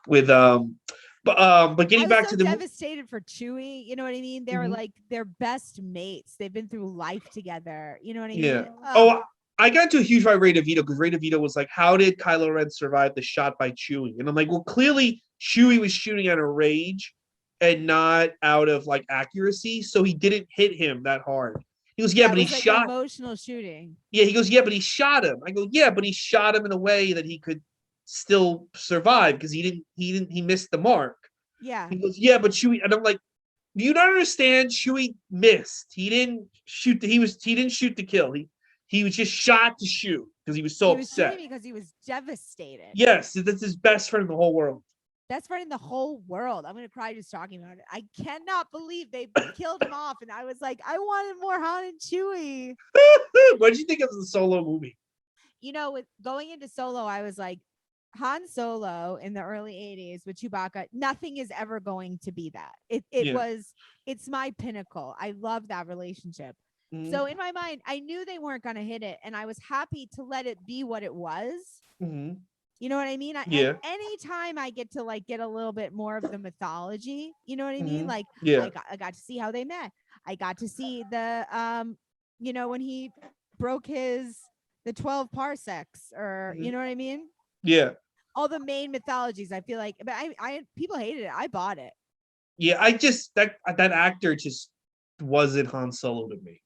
but getting back to the devastated for Chewie, you know what I mean? They're like they're best mates. They've been through life together. You know what I mean? Yeah. Oh, I got into a huge fight with Ray DeVito because Ray DeVito was like, how did Kylo Ren survive the shot by Chewie? And I'm like, well, clearly Chewie was shooting out of rage and not out of like accuracy, so he didn't hit him that hard. He goes, yeah, but he like shot emotional shooting. Yeah, he goes, yeah, but he shot him. I go, yeah, but he shot him in a way that he could still survive because he missed the mark. Yeah. He goes, yeah, but Chewie, and I'm like, do you not understand? Chewie missed. He didn't shoot. He didn't shoot to kill. He was just shot to shoot because he was so upset. Because he was devastated. Yes, that's his best friend in the whole world. Best friend in the whole world. I'm gonna cry just talking about it. I cannot believe they killed him off, and I was like, I wanted more Han and Chewie. What did you think of the Solo movie? You know, with going into Solo, I was like, Han Solo in the early 80s with Chewbacca, nothing is ever going to be that. It's my pinnacle. I love that relationship. So in my mind, I knew they weren't going to hit it, and I was happy to let it be what it was. You know what I mean? Yeah. Anytime I get to like get a little bit more of the mythology, you know what I mean? Like, yeah. I got to see how they met. I got to see the, you know, when he broke the 12 parsecs, or you know what I mean? Yeah. All the main mythologies. I feel like, but I people hated it. I bought it. Yeah, I just that actor just wasn't Han Solo to me.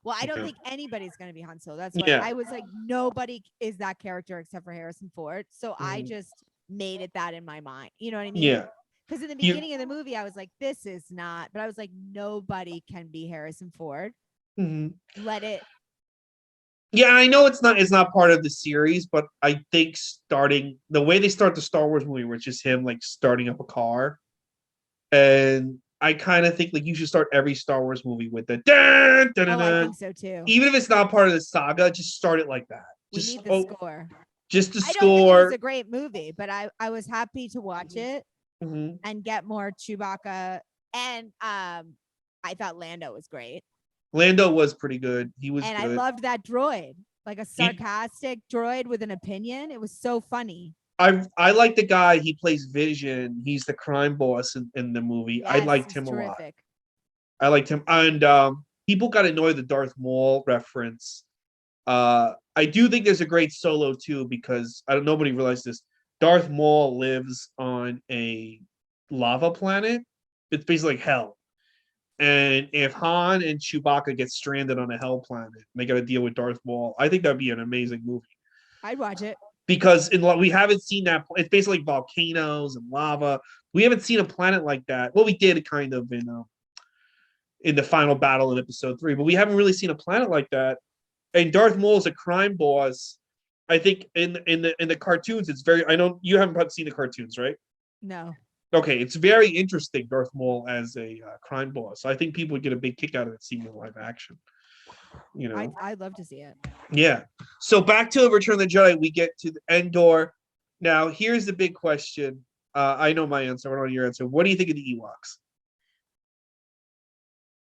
Well, I don't think anybody's going to be Han Solo. That's why I was like, nobody is that character except for Harrison Ford. So I just made it that in my mind. You know what I mean? Yeah. Because in the beginning of the movie, I was like, this is not. But I was like, nobody can be Harrison Ford. Let it. Yeah, I know it's not part of the series, but I think the way they start the Star Wars movie, where it's just him like starting up a car, and I kind of think like you should start every Star Wars movie with the dun, dun, dun, dun. I think so too. Even if it's not part of the saga, just start it like that. We need the score. Just the score. I don't think it was a great movie, but I was happy to watch it and get more Chewbacca, and I thought Lando was great. Lando was pretty good. He was, and good. I loved that droid, like a sarcastic droid with an opinion. It was so funny. I like the guy. He plays Vision. He's the crime boss in the movie. Yes, I liked him a lot. I liked him, and people got annoyed the Darth Maul reference. I do think there's a great Solo too, because I don't nobody realized this. Darth Maul lives on a lava planet. It's basically like hell. And if Han and Chewbacca get stranded on a hell planet and they got to deal with Darth Maul, I think that'd be an amazing movie. I'd watch it. Because we haven't seen that. It's basically like volcanoes and lava. We haven't seen a planet like that. Well, we did kind of in the final battle in Episode 3, but we haven't really seen a planet like that. And Darth Maul is a crime boss. I think in the cartoons, it's very. I know you haven't seen the cartoons, right? No. Okay, it's very interesting, Darth Maul as a crime boss. I think people would get a big kick out of it seeing it in live action. You know, I'd love to see it. yeah. So back to Return of the Jedi, we get to the Endor. Now, here's the big question. I know my answer. I don't know your answer. What do you think of the Ewoks?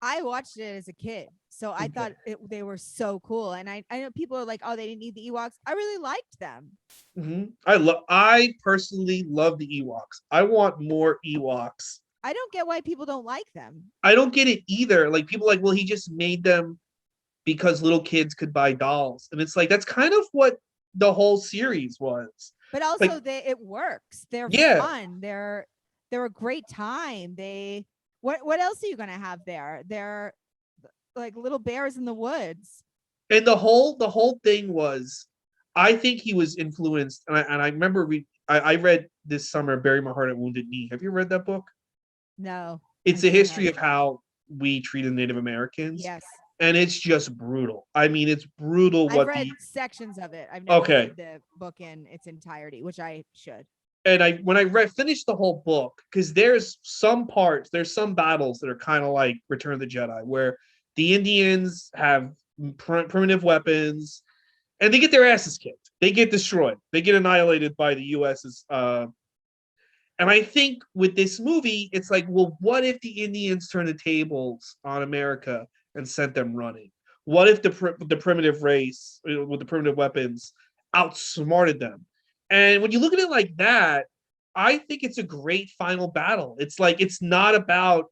I watched it as a kid, so I thought they were so cool. And I know people are like, "Oh, they didn't need the Ewoks." I really liked them. I personally love the Ewoks. I want more Ewoks. I don't get why people don't like them. I don't get it either. Like people like, well, he just made them because little kids could buy dolls, and it's like that's kind of what the whole series was. But also, like, it works. They're fun. They're a great time. What else are you gonna have there? They're like little bears in the woods. And the whole thing was, I think he was influenced, and I remember I read this summer Bury My Heart at Wounded Knee. Have you read that book? No. It's a history of how we treated Native Americans. Yes. And it's just brutal. I mean, it's brutal. I've read sections of it. I've never read the book in its entirety, which I should. And when I finished the whole book, because there's some battles that are kind of like Return of the Jedi, where the Indians have primitive weapons, and they get their asses kicked. They get destroyed. They get annihilated by the U.S.'s. And I think with this movie, it's like, well, what if the Indians turn the tables on America and sent them running? What if the primitive race with the primitive weapons outsmarted them? And when you look at it like that, I think it's a great final battle. It's like it's not about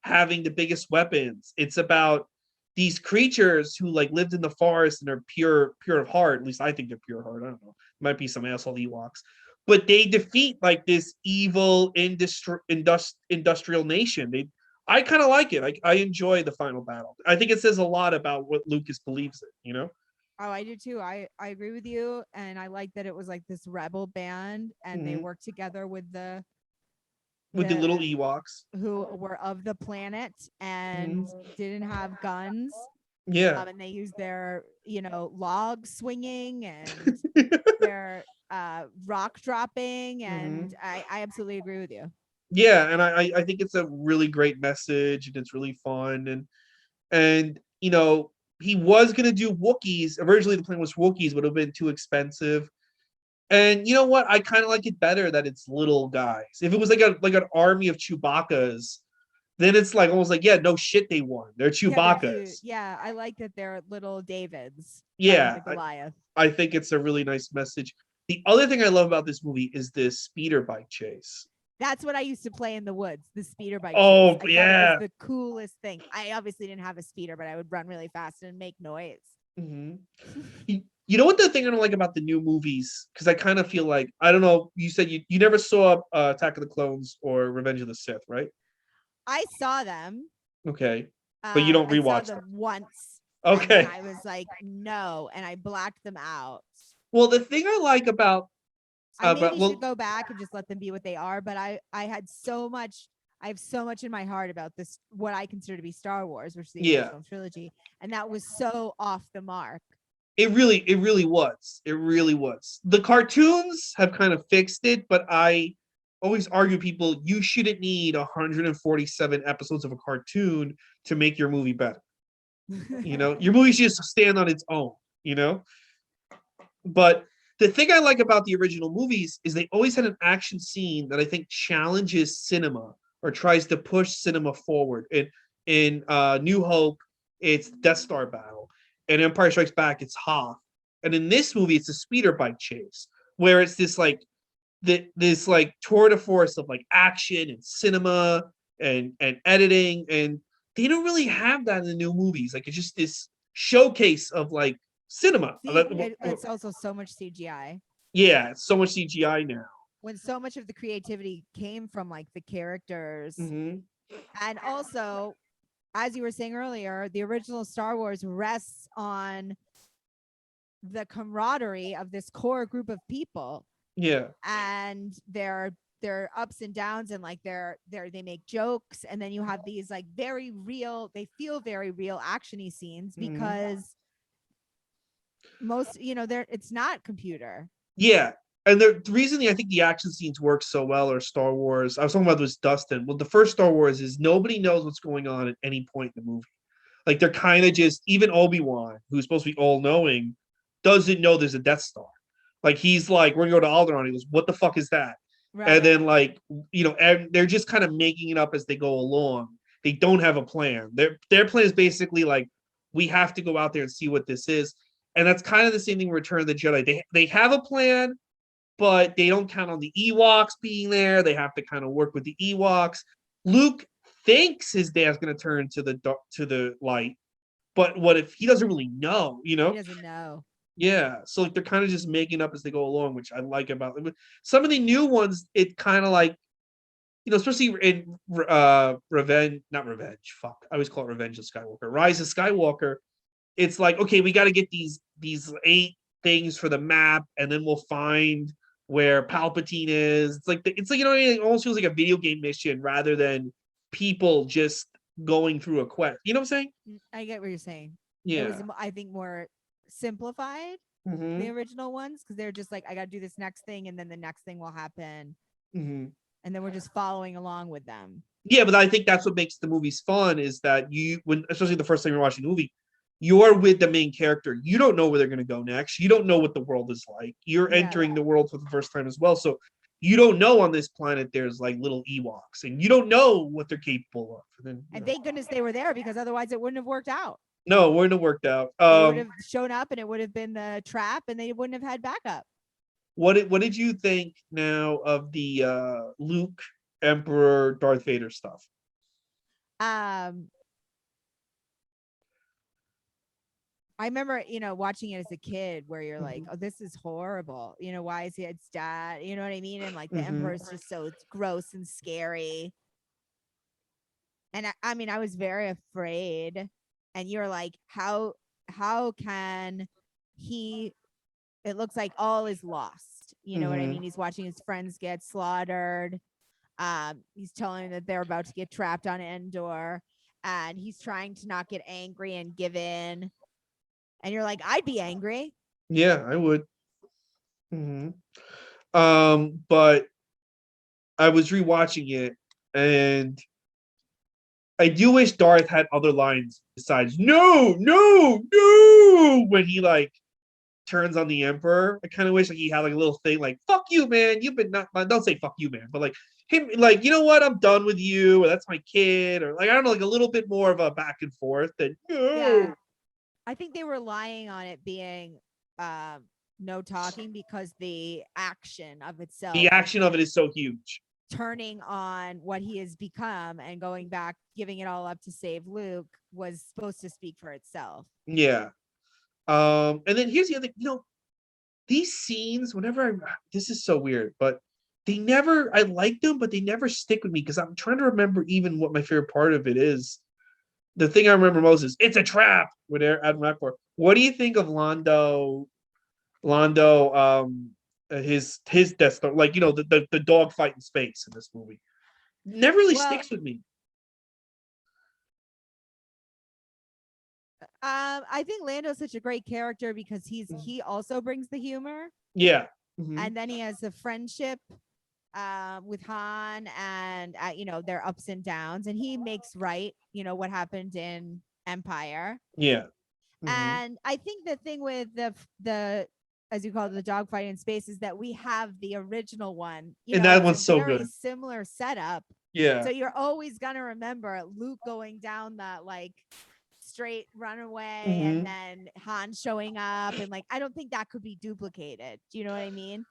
having the biggest weapons. It's about these creatures who like lived in the forest and are pure of heart. At least I think they're pure of heart. I don't know. Might be some asshole Ewoks. But they defeat like this evil industrial nation. I kind of like it. I enjoy the final battle. I think it says a lot about what Lucas believes in, you know? Oh, I do too. I agree with you. And I like that it was like this rebel band and they worked together with the little Ewoks who were of the planet and didn't have guns. Yeah. And they used their, log swinging and their rock dropping. And I absolutely agree with you. Yeah, and I think it's a really great message and it's really fun and he was gonna do Wookiees. Originally the plan was Wookiees, but it would have been too expensive. And you know what? I kind of like it better that it's little guys. If it was like an army of Chewbaccas, then it's like almost like, yeah, no shit, they won. They're Chewbaccas. Yeah, I like that they're little Davids. Yeah, Goliath. I think it's a really nice message. The other thing I love about this movie is this speeder bike chase. That's what I used to play in the woods, the speeder bike. Oh, chase. yeah. It was the coolest thing. I obviously didn't have a speeder, but I would run really fast and make noise. You know what the thing I don't like about the new movies? Because I kind of feel like, I don't know, you said you never saw Attack of the Clones or Revenge of the Sith, right? I saw them. Okay. But you don't rewatch I saw them them once. Okay. And I was like, no, and I blacked them out. Well, the thing I like about I maybe should go back and just let them be what they are, but I have so much in my heart about this, what I consider to be Star Wars, which is the original trilogy, and that was so off the mark. It really was. It really was. The cartoons have kind of fixed it, but I always argue people, you shouldn't need 147 episodes of a cartoon to make your movie better. Your movie should just stand on its own, But the thing I like about the original movies is they always had an action scene that I think challenges cinema or tries to push cinema forward. In New Hope, it's Death Star battle. In Empire Strikes Back, it's Hoth. And in this movie, it's a speeder bike chase, where it's this tour de force of like action and cinema and editing. And they don't really have that in the new movies. Like it's just this showcase of like cinema. It's also so much CGI. Yeah, it's so much CGI now. When so much of the creativity came from like the characters. Mm-hmm. And also, as you were saying earlier, the original Star Wars rests on the camaraderie of this core group of people. Yeah. And their ups and downs, and like they make jokes, and then you have these like very real, they feel very real actiony scenes because most, it's not computer. Yeah. And the reason I think the action scenes work so well are Star Wars. I was talking about this, Dustin. Well, the first Star Wars is nobody knows what's going on at any point in the movie. Like they're kind of just, even Obi-Wan, who's supposed to be all knowing, doesn't know there's a Death Star. Like he's like, we're gonna go to Alderaan. He goes, what the fuck is that? Right. And then like, and they're just kind of making it up as they go along. They don't have a plan. Their plan is basically like, we have to go out there and see what this is. And that's kind of the same thing with Return of the Jedi. They have a plan, but they don't count on the Ewoks being there. They have to kind of work with the Ewoks. Luke thinks his dad's going to turn to the light, but what if he doesn't really know? He doesn't know. Yeah, so like they're kind of just making up as they go along, which I like about them. Some of the new ones, it kind of like, especially in not Revenge. Fuck, I always call it Revenge of Skywalker. Rise of Skywalker. It's like, okay, we got to get these 8 things for the map, and then we'll find where Palpatine is. It's like it almost feels like a video game mission rather than people just going through a quest. You know what I'm saying? I get what you're saying. Yeah, it was, I think, more simplified, the original ones, because they're just like, I gotta do this next thing, and then the next thing will happen, and then we're just following along with them. Yeah, but I think that's what makes the movies fun, is that especially the first time you're watching the movie, you're with the main character. You don't know where they're going to go next. You don't know what the world is like. You're entering the world for the first time as well. So you don't know on this planet there's like little Ewoks, and you don't know what they're capable of. And thank goodness they were there, because otherwise it wouldn't have worked out. No, it wouldn't have worked out. They would have shown up, and it would have been the trap, and they wouldn't have had backup. What did you think now of the Luke, Emperor, Darth Vader stuff? I remember, watching it as a kid, where you're like, oh, this is horrible. Why is he its dad? You know what I mean? And like the Emperor is just so gross and scary. And I was very afraid. And you're like, how can he? It looks like all is lost. You know what I mean? He's watching his friends get slaughtered. He's telling them that they're about to get trapped on Endor, and he's trying to not get angry and give in. And you're like, I'd be angry. Yeah, I would. But I was rewatching it, and I do wish Darth had other lines besides "No, no, no" when he like turns on the Emperor. I kind of wish like he had like a little thing like "Fuck you, man. You've been not." Don't say "Fuck you, man," but like him, like, you know what? I'm done with you. Or that's my kid, or like I don't know, like a little bit more of a back and forth. Than yeah. I think they were relying on it being no talking, because the action of itself, the action of it is so huge. Turning on what he has become and going back, giving it all up to save Luke, was supposed to speak for itself. Yeah. And then here's the other thing, these scenes, this is so weird, but I like them, but they never stick with me, because I'm trying to remember even what my favorite part of it is. The thing I remember most is "It's a trap" with Admiral Ackbar. What do you think of Lando, his Death Star, like, the dog fight in space in this movie? Never really sticks with me. I think Lando's such a great character because he also brings the humor. Yeah. And then he has a friendship with Han, and their ups and downs, and he makes right, what happened in Empire. Yeah. And I think the thing with the as you call it, the dogfight in space, is that we have the original one, and that one's so very good. similar setup. Yeah. So you're always gonna remember Luke going down that like straight runaway and Mhm. then Han showing up, and like I don't think that could be duplicated. Do you know what I mean?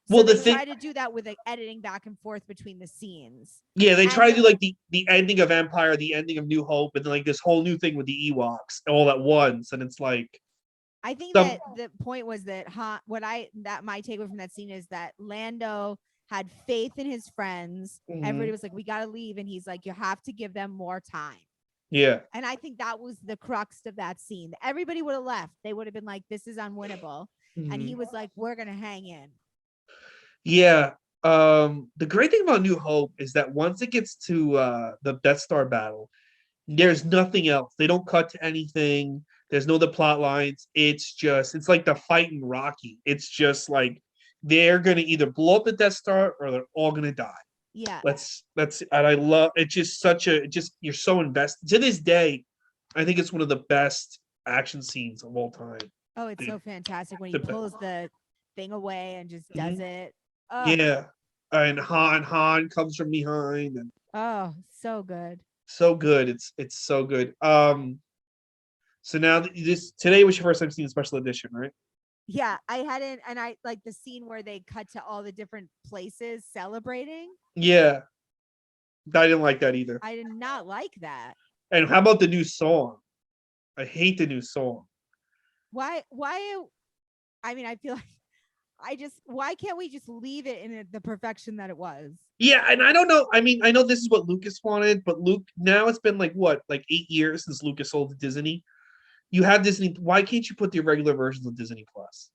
So Well, the they thing, try to do that with like editing back and forth between the scenes. yeah, they try And to do like the ending of Empire, the ending of New Hope, and then like this whole new thing with the Ewoks all at once, and it's like I think some. that the point was that my takeaway from that scene is that Lando had faith in his friends. Everybody Mhm. was like, "We got to leave," and he's like, "You have to give them more time." Yeah, And I think that was the crux of that scene. Everybody would have left. They would have been like, "This is unwinnable," and he Mhm. was like, "We're gonna hang in." Yeah. The great thing about New Hope is that once it gets to the Death Star battle, there's nothing else. They don't cut to anything. There's no other plot lines. It's like the fight in Rocky. It's just like they're gonna either blow up the Death Star or they're all gonna die. Yeah. That's and I love it. Just such a just you're so invested to this day. I think it's one of the best action scenes of all time. Oh, it's so fantastic when he The be- pulls the thing away and just does Mhm. it. Oh, Yeah, and Han comes from behind, and oh, so good. so good. It's so good. So now this today was your first time seeing the special edition, right? Yeah, I hadn't, and I like the scene where they cut to all the different places celebrating. Yeah, I didn't like that either. I did not like that. And how about the new song? I hate the new song. Why? Why? I mean, I feel like why can't we just leave it in the perfection that it was? Yeah, and I don't know. I mean, I know this is what Lucas wanted, but Luke now it's been like what, like 8 years since Lucas sold to Disney. You have Disney. Why can't you put the regular versions of Disney Plus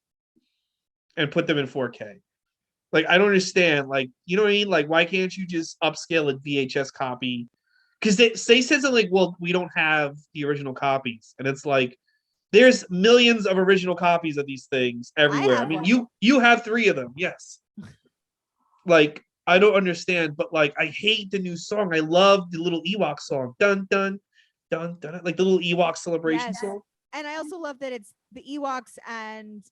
and put them in 4K? Like, I don't understand. Like, you know what I mean? Like, why can't you just upscale a VHS copy? Because they said something like, well, we don't have the original copies, and it's like there's millions of original copies of these things I everywhere. I have mean, one. you have three of them, yes. Like, I don't understand, but like, I hate the new song. I love the little Ewok song, dun dun dun dun, like the little Ewok celebration Yes, song. and I also love that it's the Ewoks and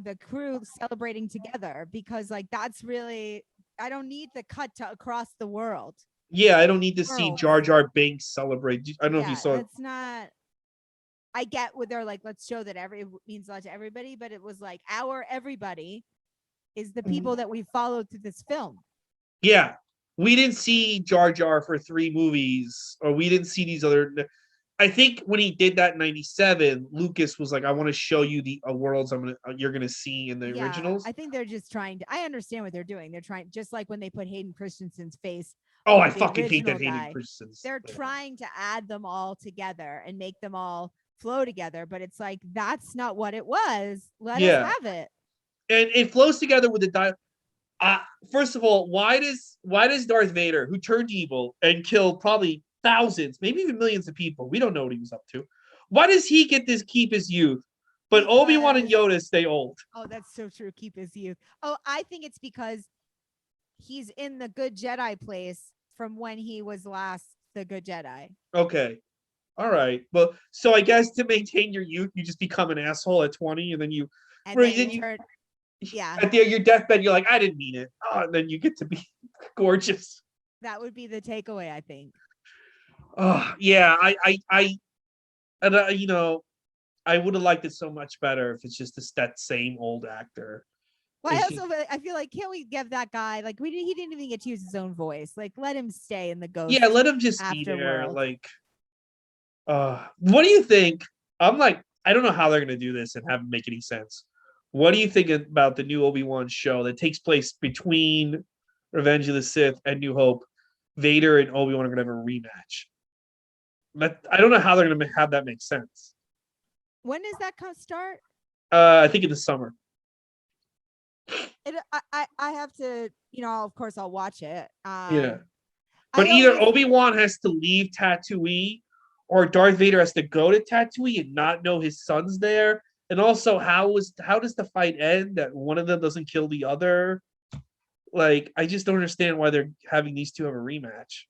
the crew celebrating together, because like that's really, I don't need the cut to across the world. Yeah, I don't need to see Worlds. Jar Jar Binks celebrate. I don't know if you Yeah, saw it. that's not. I get what they're like. Let's show that every means a lot to everybody, but it was like our everybody is the Mhm. people that we followed through this film. Yeah, we didn't see Jar Jar for 3 movies, or we didn't see these other. I think when he did that in '97, Lucas was like, "I want to show you the worlds you're gonna see in the Yeah, originals." I think they're just trying to. I understand what they're doing. They're trying, just like when they put Hayden Christensen's face Oh, I over the fucking hate original that Hayden guy. Christensen's. They're trying to add them all together and make them all flow together, but it's like that's not what it was. Let us Yeah, have it. and it flows together with the dialogue. First of all, why does Darth Vader, who turned evil and killed probably thousands, maybe even millions of people, we don't know what he was up to. Why does he get this keep his youth, but Obi-Wan and Because Yoda stay old? oh, that's so true. Keep his youth. Oh, I think it's because he's in the good Jedi place from when he was last the good Jedi. Okay, all right. Well, so I guess to maintain your youth, you just become an asshole at 20, and then you, And right, then you then you turn, yeah, at your deathbed, you're like, I didn't mean it. Oh, and then you get to be gorgeous. that would be the takeaway, I think. Oh yeah, and I would have liked it so much better if it's just that same old actor. Well, It's just, I feel like can't we give that guy like he didn't even get to use his own voice. Like let him stay in the yeah, ghost let him just be there. afterworld. Like, what do you think? I'm like, I don't know how they're gonna do this and have it make any sense. What do you think about the new Obi-Wan show that takes place between Revenge of the Sith and New Hope? Vader and Obi-Wan are gonna have a rematch. I don't know how they're gonna have that make sense. When does that start? I think in the summer. I have to, of course I'll watch it. Yeah. But I either always Obi-Wan has to leave Tatooine or Darth Vader has to go to Tatooine and not know his son's there. And also, how does the fight end that one of them doesn't kill the other? Like, I just don't understand why they're having these two have a rematch.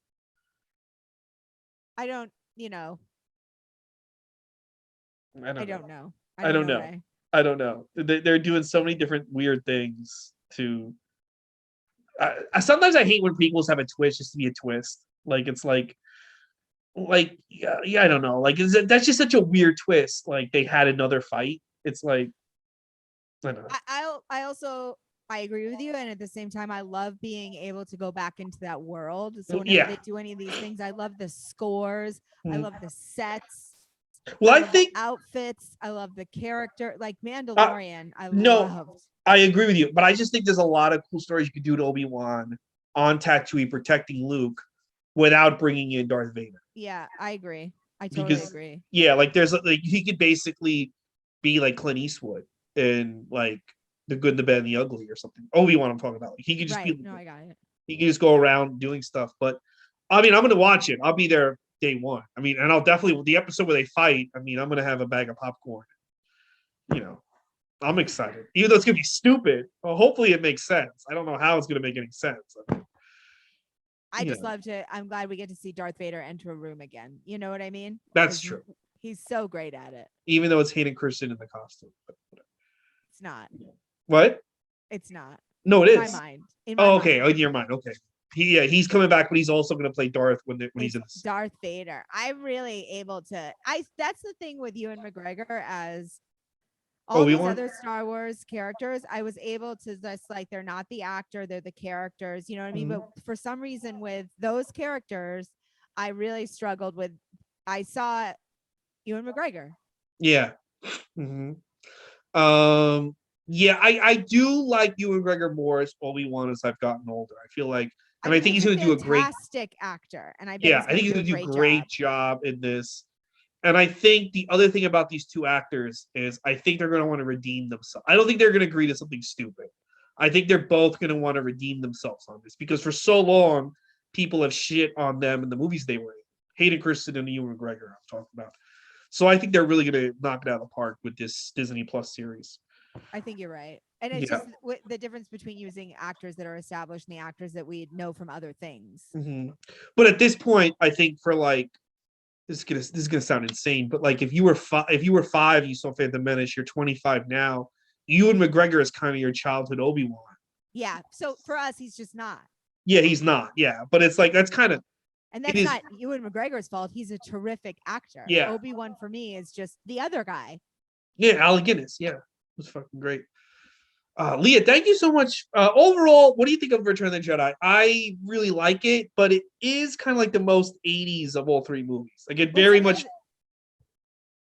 I don't, you know, I I don't don't know. know. I don't know. Ray. I don't know. They're doing so many different weird things to. Sometimes I hate when prequels have a twist just to be a twist. Like it's like like yeah, I don't know. Like that's just such a weird twist. Like they had another fight. It's like I don't know. I also I agree with you, and at the same time, I love being able to go back into that world. So whenever Yeah. they do any of these things, I love the scores, I Mhm. love the sets, Well, I I love the think outfits, I love the character. Like uh, Mandalorian, I no, loved. I agree with you, but I just think there's a lot of cool stories you could do to Obi-Wan on Tatooine protecting Luke without bringing in Darth Vader. Yeah, I agree. I totally Because agree. yeah, like there's like he could basically be like Clint Eastwood in like The Good, the Bad, and the Ugly or something. Obi-Wan I'm talking about. Like, he could just Right. be No, I got it. he can just go around doing stuff. But I mean, I'm gonna watch it. I'll be there day one. I mean, and I'll definitely the episode where they fight. I mean, I'm gonna have a bag of popcorn. You know, I'm excited, even though it's gonna be stupid. Well, hopefully it makes sense. I don't know how it's gonna make any sense. I mean, I you just know, love to. I'm glad we get to see Darth Vader enter a room again. You know what I mean? that's Because true. he's so great at it. Even though it's Hayden Christian in the costume. It's not. What? It's not. No, it In my is. mind. In my Oh, okay. mind. Oh, in your mind. Okay. He's coming back, but he's also gonna play Darth when he's It's in this. Darth Vader. I'm really able to. I that's the thing with Ewan McGregor as all Obi these Wan. other Star Wars characters. I was able to just like they're not the actor, they're the characters. You know what I mean? Mhm. But for some reason, with those characters, I really struggled with. I saw Ewan McGregor. Yeah. hmm Um. Yeah, I do like Ewan McGregor more as Obi Wan as I've gotten older. I feel like, I and I think think he's he's a gonna do a great. fantastic actor, and I bet Yeah, he's I think going to he's do gonna a do a great job. great job in this. And I think the other thing about these two actors is I think they're going to want to redeem themselves. I don't think they're going to agree to something stupid. I think they're both going to want to redeem themselves on this because for so long, people have shit on them in the movies they were in. Hayden Christensen and Ewan McGregor, I'm talking about. So I think they're really going to knock it out of the park with this Disney Plus series. I think you're right. And it's Yeah. just the difference between using actors that are established and the actors that we know from other things. Mm-hmm. But at this point, I think for like this is gonna sound insane, but like if you were 5, you saw Phantom Menace, you're 25 now. Ewan McGregor is kind of your childhood Obi Wan. Yeah. So for us, he's just not. Yeah, he's not. Yeah, but it's like that's kind of And it that's is. not Ewan McGregor's fault. He's a terrific actor. Yeah, Obi-Wan for me is just the other guy. yeah. Alec Guinness. Yeah, it was fucking great. Leah, thank you so much. Overall, what do you think of Return of the Jedi? I really like it, but it is kind of like the most 80s of all three movies. Like it Well, very something much.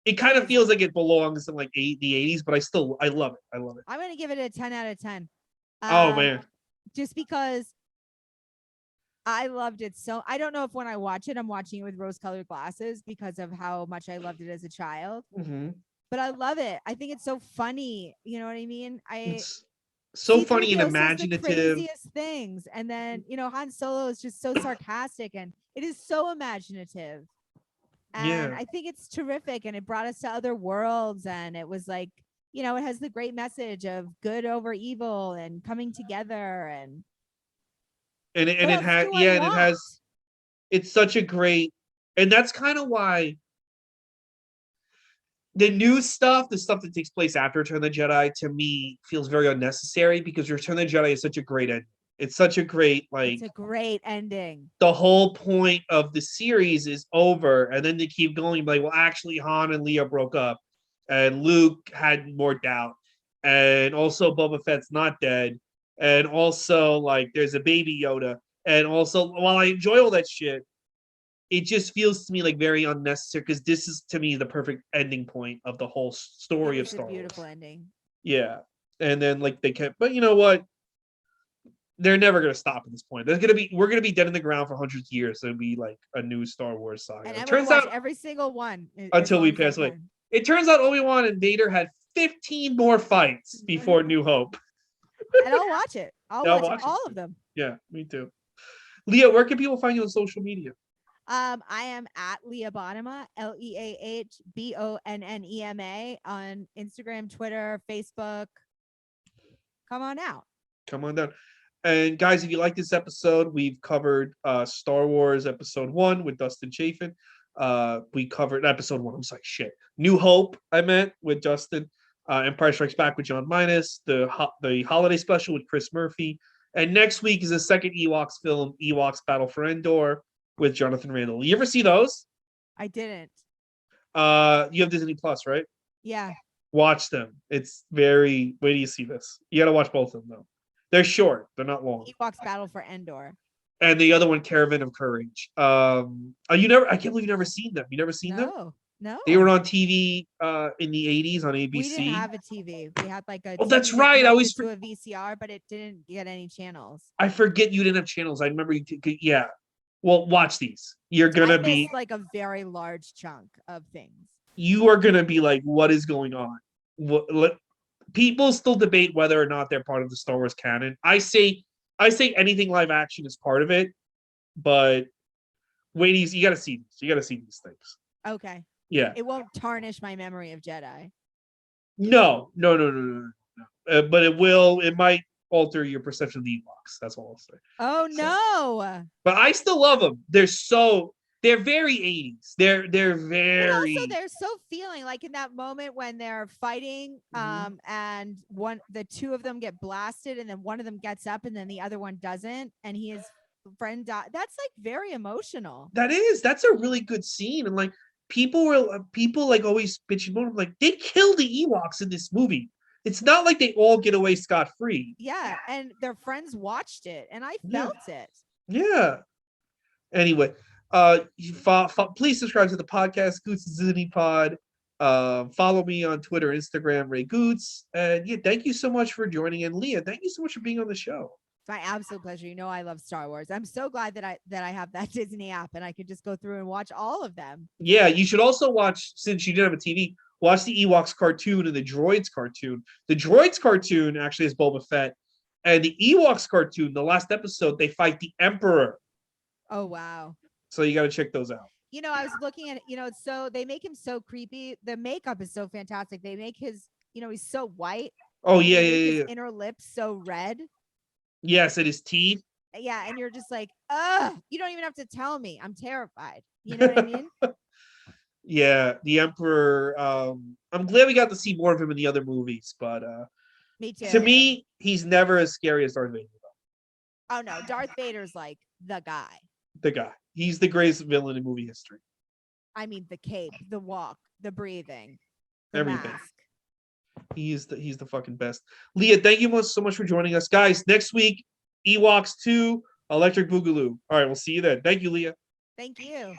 It it kind of is. feels like it belongs in like the 80s, but I love it. I love it. I'm going to give it a 10 out of 10. Oh man. Just because I loved it so. I don't know if when I watch it, I'm watching it with rose-colored glasses because of how much I loved it as a child. Mm-hmm. But I love it. I think it's so funny. You know what I mean? It's so funny and C-3PO says the imaginative. craziest things, and then Han Solo is just so sarcastic, and it is so imaginative. And Yeah. I think it's terrific, and it brought us to other worlds, and it was like it has the great message of good over evil and coming together. And And what it else had do I yeah, and it want? has it's such a great and that's kind of why the new stuff, the stuff that takes place after Return of the Jedi, to me feels very unnecessary because Return of the Jedi is such a great end. It's such a great It's like a great ending. the whole point of the series is over, and then they keep going like, well, actually, Han and Leia broke up, and Luke had more doubt, and also Boba Fett's not dead, and also like there's a baby Yoda, and also while I enjoy all that shit, it just feels to me like very unnecessary because this is to me the perfect ending point of the whole It story of is a Star beautiful Wars. ending. Yeah, and then like they kept, but you know what? They're never gonna stop at this point. We're gonna be dead in the ground for hundreds of years. It'll be like a new Star Wars saga. And It I'm going to turns watch out every single one as until long we as I pass away. can. It turns out Obi-Wan and Vader had 15 more fights before New Hope. And I'll watch it. I'll Yeah, I'll watch watch all it. of them. Yeah, me too. Leah, where can people find you on social media? I am at Leah Bonnema, LeahBonnema on Instagram, Twitter, Facebook. Come on out. Come on down. And guys, if you like this episode, we've covered Star Wars Episode 1 with Dustin Chafin. We covered Episode 1. I'm sorry, shit. New Hope, I meant, with Dustin. Empire Strikes Back with John Minus. The holiday special with Chris Murphy. And next week is the second Ewoks film, Ewoks Battle for Endor, with Jonathan Randall. You ever see those? I didn't. You have Disney Plus, right? Yeah. Watch them. It's very. Wait till you see this. You got to watch both of them though. They're short. They're not long. Ewoks Battle for Endor. And the other one, Caravan of Courage. You never. I can't believe you never seen them. You never seen them? No. No. They were on TV in the 80s on We didn't ABC. have a TV. We had like a Oh, TV that's that right. I always connected to a VCR, but it didn't get any channels. I forget you didn't have channels. I remember you. Yeah. Well, watch these. You're So I gonna missed be. like a very large chunk of things. You are gonna be like, what is going on? People still debate whether or not they're part of the Star Wars canon. I say anything live action is part of it, but wait, you got to see these. You got to see these things. Okay. Yeah. It won't tarnish my memory of Jedi. No. But it will. It might alter your perception of the Ewoks. That's all I'll say. Oh no! But I still love them. They're very 80s. They're very. But also, they're so feeling like in that moment when they're fighting, and the two of them get blasted, and then one of them gets up, and then the other one doesn't, and his friend died. That's like very emotional. That's a really good scene, and like people like always bitching about them, like they kill the Ewoks in this movie. It's not like they all get away scot-free. Yeah, and their friends watched it, and I felt it. Yeah. Anyway, please subscribe to the podcast, Gootz Disney Pod. Follow me on Twitter, Instagram, Ray Gootz. And yeah, thank you so much for joining. And Leah, thank you so much for being on the show. It's my absolute pleasure. You know I love Star Wars. I'm so glad that I have that Disney app and I could just go through and watch all of them. Yeah, you should also watch, since you didn't have a TV, watch the Ewoks cartoon and the Droids cartoon. The Droids cartoon actually has Boba Fett. And the Ewoks cartoon, the last episode, they fight the Emperor. Oh, wow. So you got to check those out. You know, I was looking at, so they make him so creepy. The makeup is so fantastic. They make his, he's so white. Oh, yeah. His inner lips so red. Yes, and his teeth. Yeah, and you're just like, you don't even have to tell me. I'm terrified. You know what I mean? Yeah, the Emperor. I'm glad we got to see more of him in the other movies, but me too. To me, he's never as scary as Darth Vader. Oh no, Darth Vader's like the guy. The guy. He's the greatest villain in movie history. I mean, the cape, the walk, the breathing, the everything. Mask. He's the fucking best. Leah, thank you so much for joining us, guys. Next week, Ewoks 2, Electric Boogaloo. All right, we'll see you then. Thank you, Leah. Thank you.